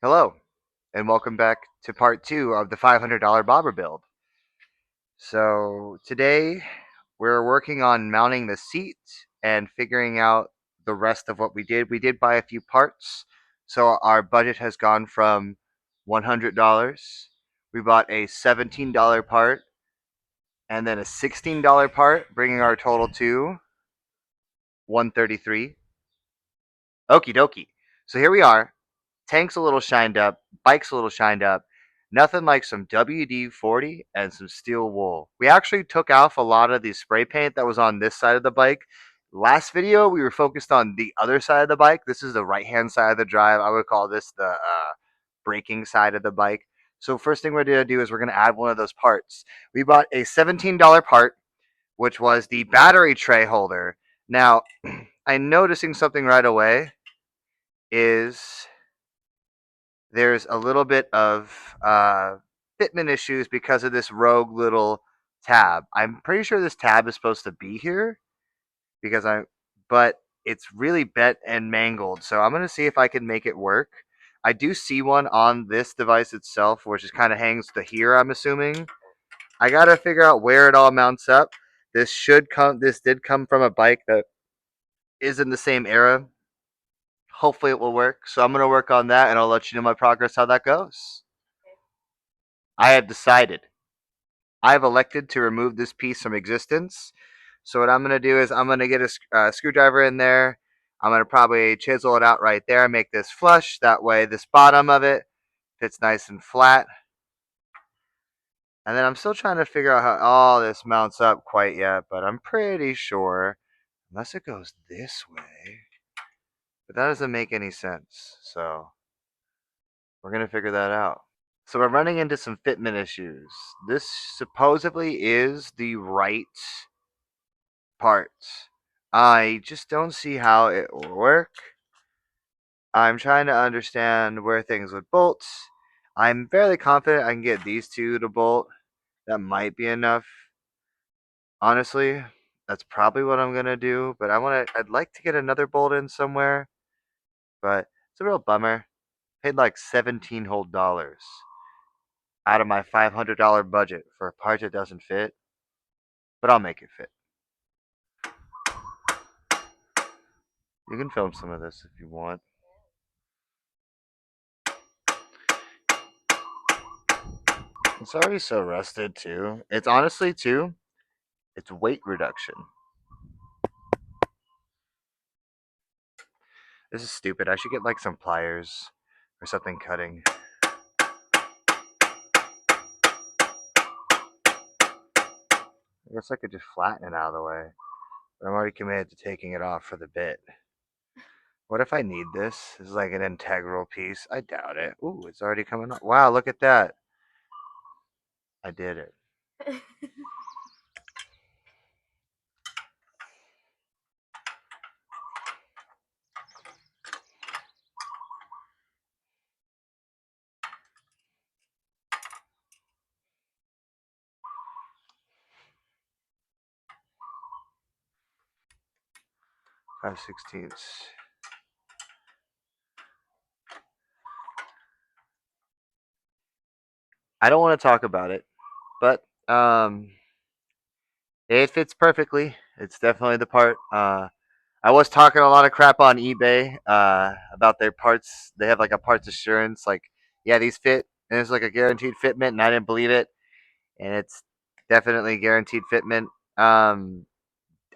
Hello, and welcome back to part two of the $500 bobber build. So today we're working on mounting the seat and figuring out the rest of what we did. We did buy a few parts, so our budget has gone from $100. We bought a $17 part and then a $16 part, bringing our total to $133. Okie dokie. So here we are. Tank's a little shined up, bike's a little shined up. Nothing like some WD-40 and some steel wool. We actually took off a lot of the spray paint that was on this side of the bike. Last video, we were focused on the other side of the bike. This is the right-hand side of the drive. I would call this the braking side of the bike. So first thing we're going to do is we're going to add one of those parts. We bought a $17 part, which was the battery tray holder. Now, I'm noticing something right away is there's a little bit of fitment issues because of this rogue little tab. I'm pretty sure this tab is supposed to be here but it's really bent and mangled. So I'm gonna see if I can make it work. I do see one on this device itself, which is kind of hangs to here. I'm assuming. I gotta figure out where it all mounts up. This should come. This did come from a bike that is in the same era. Hopefully it will work. So I'm gonna work on that, and I'll let you know my progress how that goes. I have decided. I have elected to remove this piece from existence. So what I'm going to do is I'm going to get a screwdriver in there. I'm going to probably chisel it out right there, make this flush. That way this bottom of it fits nice and flat. And then I'm still trying to figure out how all this mounts up quite yet, but I'm pretty sure, unless it goes this way, but that doesn't make any sense. So we're going to figure that out. So we're running into some fitment issues. This supposedly is the right part. I just don't see how it will work. I'm trying to understand where things would bolt. I'm fairly confident I can get these two to bolt. That might be enough. Honestly, that's probably what I'm gonna do. But I'd like to get another bolt in somewhere. But it's a real bummer. Paid like 17 whole dollars out of my $500 budget for a part that doesn't fit. But I'll make it fit. You can film some of this if you want. It's already so rusted too. It's honestly too, it's weight reduction. This is stupid. I should get like some pliers or something cutting. I guess I could just flatten it out of the way. But I'm already committed to taking it off for the bit. What if I need this? This is like an integral piece. I doubt it. Ooh, it's already coming up. Wow, look at that. I did it. 5/16. I don't want to talk about it, but it fits perfectly. It's definitely the part. I was talking a lot of crap on eBay about their parts. They have like a parts assurance, like, yeah, these fit, and it's like a guaranteed fitment, and I didn't believe it, and it's definitely guaranteed fitment. Um,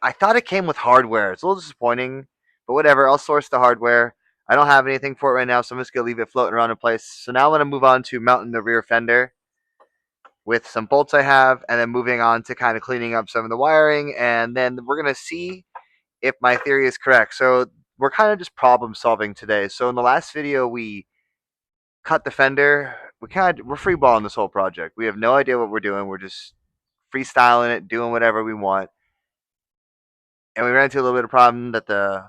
I thought it came with hardware. It's a little disappointing, but whatever. I'll source the hardware. I don't have anything for it right now, so I'm just gonna leave it floating around in place. So now I'm gonna move on to mounting the rear fender with some bolts I have, and then moving on to kind of cleaning up some of the wiring, and then we're gonna see if my theory is correct. So we're kind of just problem solving today. So in the last video, we cut the fender. We're freeballing this whole project. We have no idea what we're doing. We're just freestyling it, doing whatever we want. And we ran into a little bit of problem that the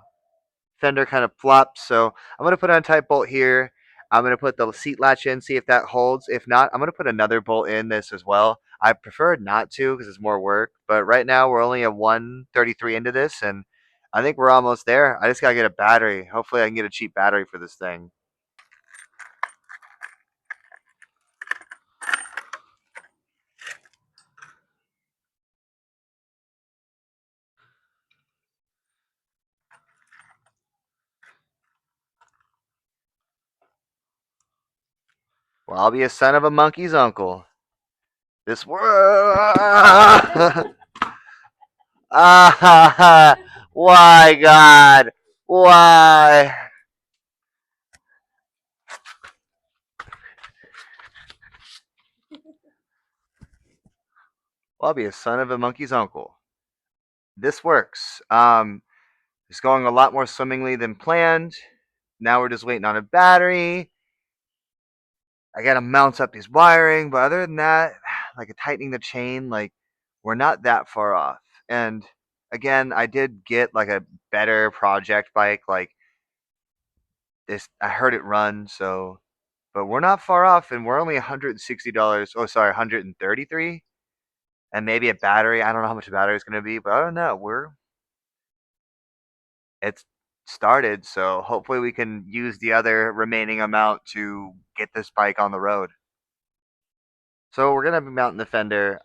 fender kind of flopped. So I'm gonna put on a tight bolt here. I'm gonna put the seat latch in, see if that holds. If not, I'm gonna put another bolt in this as well. I prefer not to because it's more work. But right now we're only at 133 into this, and I think we're almost there. I just gotta get a battery. Hopefully, I can get a cheap battery for this thing. Well, I'll be a son of a monkey's uncle. This world. Ah, why, God? Why? Well, I'll be a son of a monkey's uncle. This works. It's going a lot more swimmingly than planned. Now we're just waiting on a battery. I gotta mount up these wiring, but other than that, like tightening the chain, like we're not that far off. And again, I did get like a better project bike, like this. I heard it run, so but we're not far off, and we're only $160. Oh, sorry, 133, and maybe a battery. I don't know how much a battery is gonna be, but I don't know. It's started, so hopefully we can use the other remaining amount to get this bike on the road. So we're gonna be mounting the fender.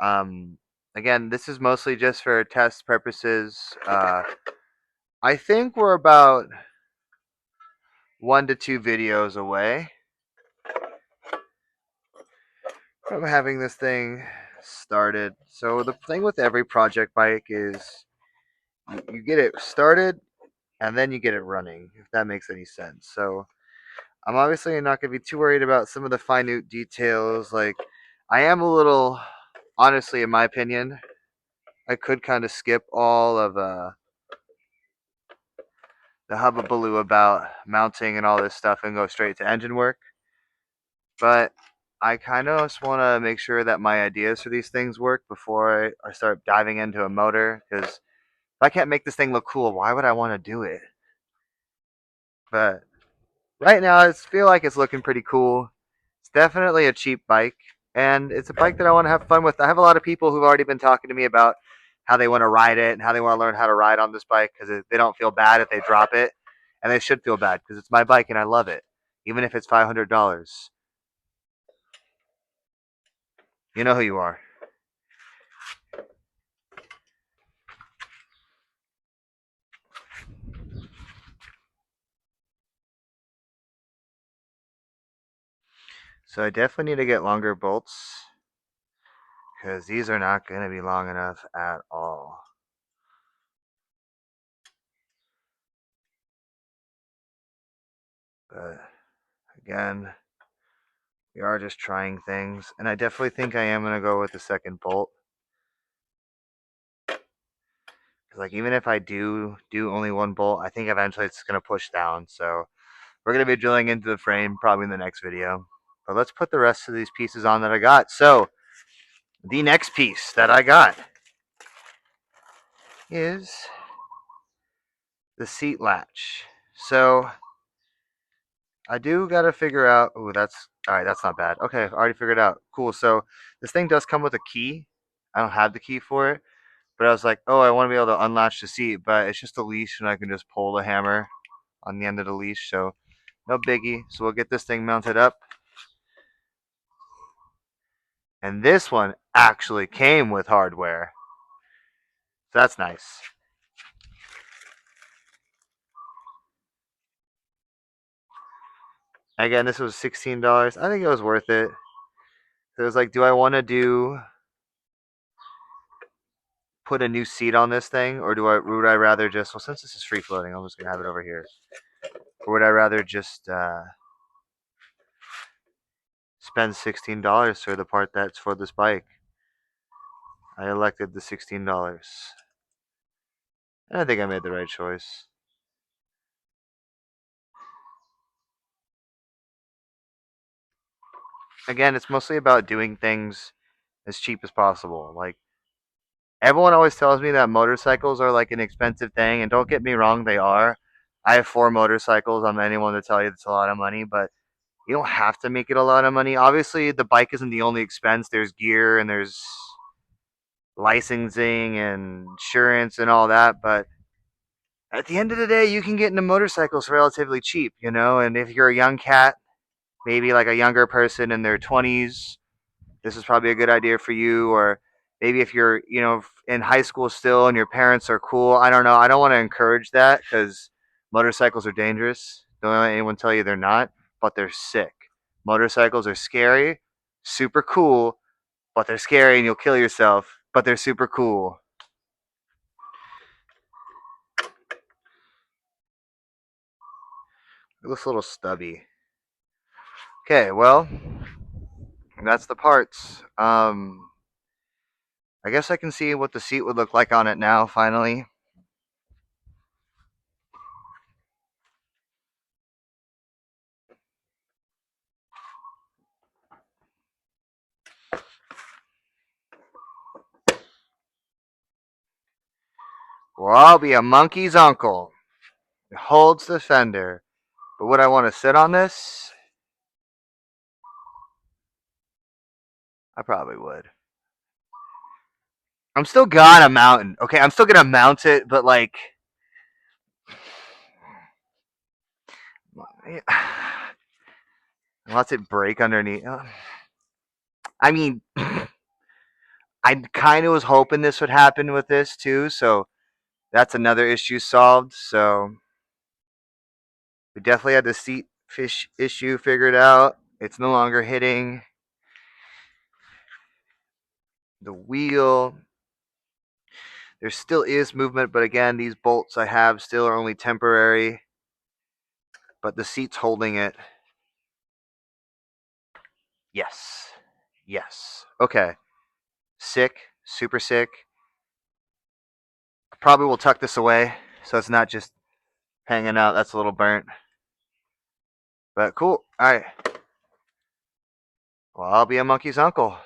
Again, this is mostly just for test purposes. I think we're about 1 to 2 videos away from having this thing started. So the thing with every project bike is you get it started and then you get it running, if that makes any sense. So I'm obviously not going to be too worried about some of the minute details. Like, I am a little, honestly, in my opinion, I could kind of skip all of the hubbubaloo about mounting and all this stuff and go straight to engine work. But I kind of just want to make sure that my ideas for these things work before I start diving into a motor. Because if I can't make this thing look cool, why would I want to do it? But right now, I feel like it's looking pretty cool. It's definitely a cheap bike, and it's a bike that I want to have fun with. I have a lot of people who've already been talking to me about how they want to ride it and how they want to learn how to ride on this bike because they don't feel bad if they drop it, and they should feel bad because it's my bike and I love it, even if it's $500. You know who you are. So I definitely need to get longer bolts because these are not going to be long enough at all. But again, we are just trying things, and I definitely think I am going to go with the second bolt. Like, even if I do only one bolt, I think eventually it's going to push down. So we're going to be drilling into the frame probably in the next video. But let's put the rest of these pieces on that I got. So the next piece that I got is the seat latch. So I do got to figure out. Oh, that's all right. That's not bad. Okay, I already figured it out. Cool. So this thing does come with a key. I don't have the key for it, but I was like, oh, I want to be able to unlatch the seat, but it's just a leash, and I can just pull the hammer on the end of the leash. So no biggie. So we'll get this thing mounted up. And this one actually came with hardware. So that's nice. Again, this was $16. I think it was worth it. It was like, do I want to put a new seat on this thing, or would I rather just, well, since this is free floating, I'm just gonna have it over here. Or would I rather just spend $16 for the part that's for this bike? I elected the $16. And I think I made the right choice. Again, it's mostly about doing things as cheap as possible. Like, everyone always tells me that motorcycles are like an expensive thing, and don't get me wrong, they are. I have 4 motorcycles. I'm anyone to tell you it's a lot of money, but you don't have to make it a lot of money. Obviously, the bike isn't the only expense. There's gear and there's licensing and insurance and all that, but at the end of the day, you can get into motorcycles relatively cheap, you know. And if you're a young cat, maybe like a younger person in their 20s, this is probably a good idea for you. Or maybe if you're, in high school still and your parents are cool. I don't know. I don't want to encourage that because motorcycles are dangerous. Don't let anyone tell you they're not, but they're sick. Motorcycles are scary, super cool, but they're scary and you'll kill yourself, but they're super cool. It looks a little stubby. Okay, well, that's the parts. I guess I can see what the seat would look like on it now, finally. Well, I'll be a monkey's uncle. It holds the fender. But would I want to sit on this? I probably would. I'm still gonna mount it. Okay, I'm still gonna mount it, but like, unless it break underneath. I mean, I kind of was hoping this would happen with this too, so that's another issue solved. So we definitely had the seat fish issue figured out. It's no longer hitting the wheel. There still is movement, but again, these bolts I have still are only temporary. But the seat's holding it. Yes. Yes. Okay. Sick. Super sick. Probably will tuck this away so it's not just hanging out. That's a little burnt. But cool. All right. Well, I'll be a monkey's uncle.